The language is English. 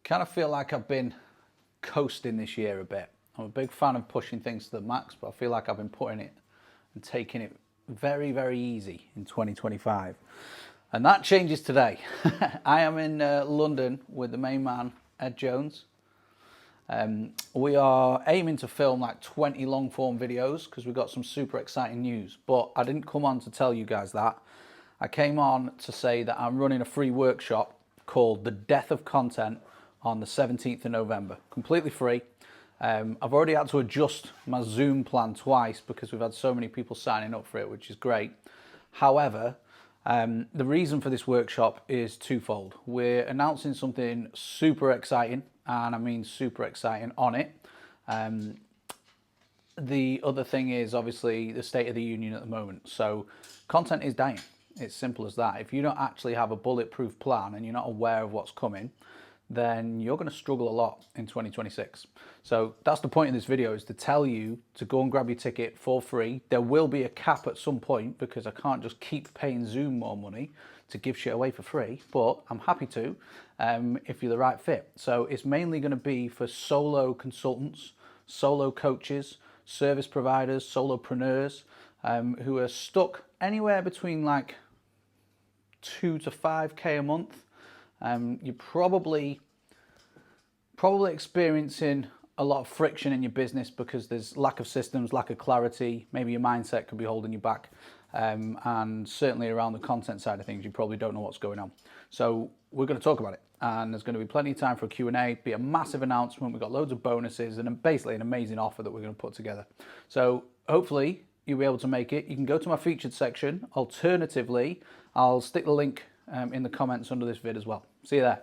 kind of feel like I've been coasting this year a bit. I'm a big fan of pushing things to the max, but I feel like I've been putting it and taking it very, very easy in 2025. And that changes today. I am in London with the main man, Ed Jones. We are aiming to film like 20 long form videos because we've got some super exciting news. But I didn't come on to tell you guys that. I came on to say that I'm running a free workshop called The Death of Content on the 17th of November. Completely free. I've already had to adjust my Zoom plan twice because we've had so many people signing up for it, which is great. However, the reason for this workshop is twofold. We're announcing something super exciting, and I mean super exciting on it. The other thing is obviously the state of the union at the moment. So content is dying. It's simple as that. If you don't actually have a bulletproof plan and you're not aware of what's coming, then you're going to struggle a lot in 2026. So that's the point of this video, is to tell you to go and grab your ticket for free. There will be a cap at some point because I can't just keep paying Zoom more money to give shit away for free, but I'm happy to if you're the right fit. So it's mainly going to be for solo consultants, solo coaches, service providers, solopreneurs who are stuck anywhere between like 2 to 5k a month. You're probably experiencing a lot of friction in your business because there's lack of systems, lack of clarity. Maybe your mindset could be holding you back. And certainly around the content side of things, you probably don't know what's going on. So we're going to talk about it. And there's going to be plenty of time for a Q&A, be a massive announcement. We've got loads of bonuses and basically an amazing offer that we're going to put together. So hopefully you'll be able to make it. You can go to my featured section. Alternatively, I'll stick the link in the comments under this vid as well. See you there.